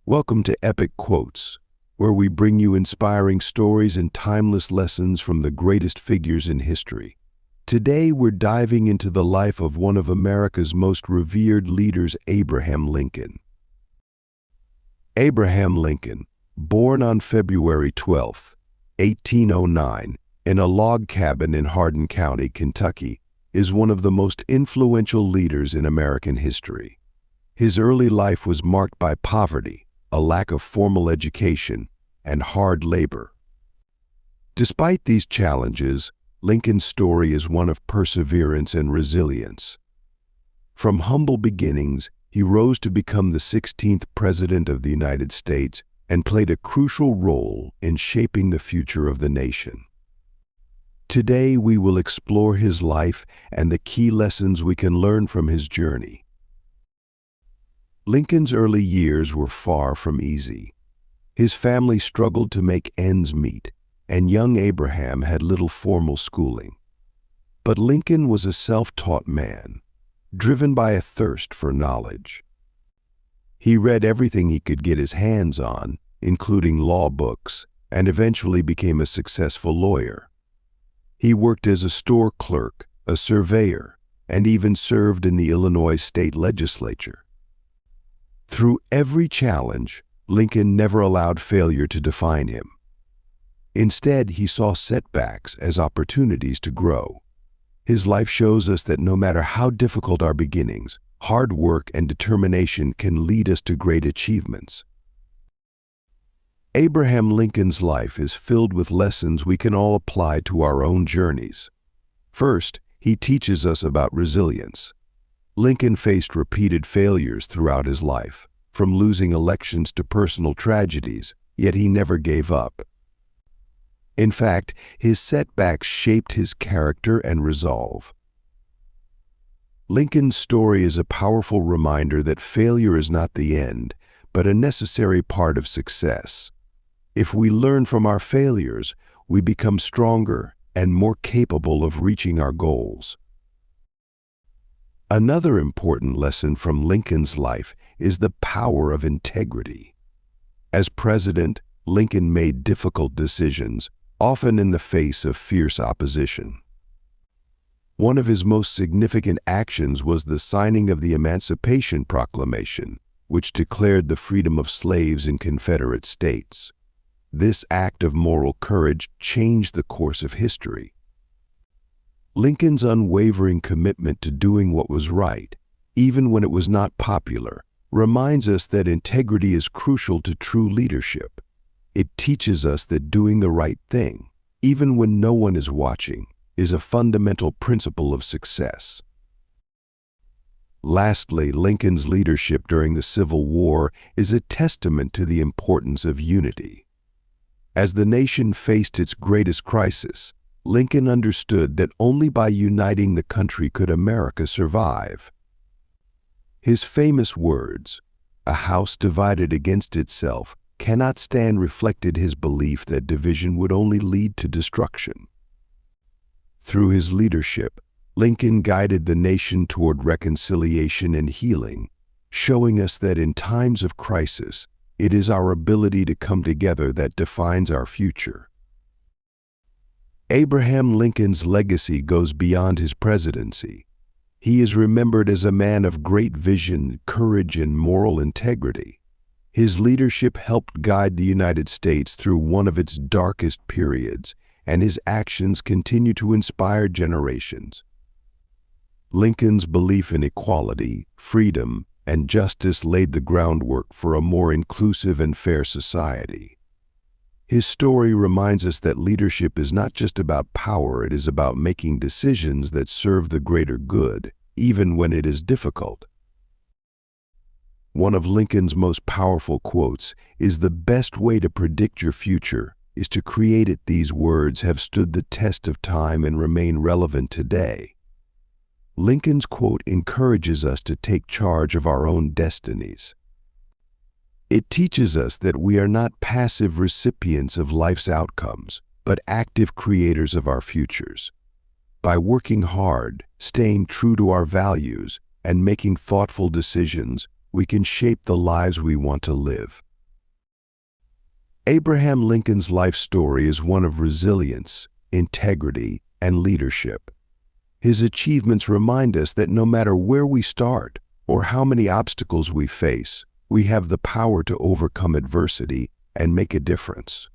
Welcome to Epic Quotes, where we bring you inspiring stories and timeless lessons from the greatest figures in history. Today, we're diving into the life of one of America's most revered leaders, Abraham Lincoln. Abraham Lincoln, born on February 12, 1809, in a log cabin in Hardin County, Kentucky, is one of the most influential leaders in American history. His early life was marked by poverty, a lack of formal education, and hard labor. Despite these challenges, Lincoln's story is one of perseverance and resilience. From humble beginnings, he rose to become the 16th President of the United States and played a crucial role in shaping the future of the nation. Today, we will explore his life and the key lessons we can learn from his journey. Lincoln's early years were far from easy. His family struggled to make ends meet, and young Abraham had little formal schooling. But Lincoln was a self-taught man, driven by a thirst for knowledge. He read everything he could get his hands on, including law books, and eventually became a successful lawyer. He worked as a store clerk, a surveyor, and even served in the Illinois state legislature. Through every challenge, Lincoln never allowed failure to define him. Instead, he saw setbacks as opportunities to grow. His life shows us that no matter how difficult our beginnings, hard work and determination can lead us to great achievements. Abraham Lincoln's life is filled with lessons we can all apply to our own journeys. First, he teaches us about resilience. Lincoln faced repeated failures throughout his life, from losing elections to personal tragedies, yet he never gave up. In fact, his setbacks shaped his character and resolve. Lincoln's story is a powerful reminder that failure is not the end, but a necessary part of success. If we learn from our failures, we become stronger and more capable of reaching our goals. Another important lesson from Lincoln's life is the power of integrity. As president, Lincoln made difficult decisions, often in the face of fierce opposition. One of his most significant actions was the signing of the Emancipation Proclamation, which declared the freedom of slaves in Confederate states. This act of moral courage changed the course of history. Lincoln's unwavering commitment to doing what was right, even when it was not popular, reminds us that integrity is crucial to true leadership. It teaches us that doing the right thing, even when no one is watching, is a fundamental principle of success. Lastly, Lincoln's leadership during the Civil War is a testament to the importance of unity. As the nation faced its greatest crisis, Lincoln understood that only by uniting the country could America survive. His famous words, "A house divided against itself cannot stand," reflected his belief that division would only lead to destruction. Through his leadership, Lincoln guided the nation toward reconciliation and healing, showing us that in times of crisis, it is our ability to come together that defines our future. Abraham Lincoln's legacy goes beyond his presidency. He is remembered as a man of great vision, courage, and moral integrity. His leadership helped guide the United States through one of its darkest periods, and his actions continue to inspire generations. Lincoln's belief in equality, freedom, and justice laid the groundwork for a more inclusive and fair society. His story reminds us that leadership is not just about power, it is about making decisions that serve the greater good, even when it is difficult. One of Lincoln's most powerful quotes is, "The best way to predict your future is to create it." These words have stood the test of time and remain relevant today. Lincoln's quote encourages us to take charge of our own destinies. It teaches us that we are not passive recipients of life's outcomes, but active creators of our futures. By working hard, staying true to our values, and making thoughtful decisions, we can shape the lives we want to live. Abraham Lincoln's life story is one of resilience, integrity, and leadership. His achievements remind us that no matter where we start or how many obstacles we face, we have the power to overcome adversity and make a difference.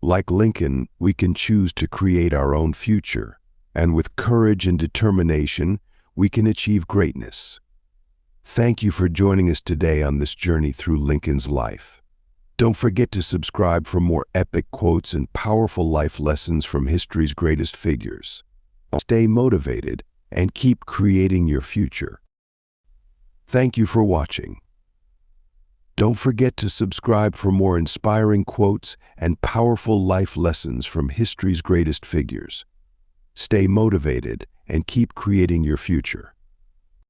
Like Lincoln, we can choose to create our own future, and with courage and determination, we can achieve greatness. Thank you for joining us today on this journey through Lincoln's life. Don't forget to subscribe for more epic quotes and powerful life lessons from history's greatest figures. Stay motivated and keep creating your future. Thank you for watching. Don't forget to subscribe for more inspiring quotes and powerful life lessons from history's greatest figures. Stay motivated and keep creating your future.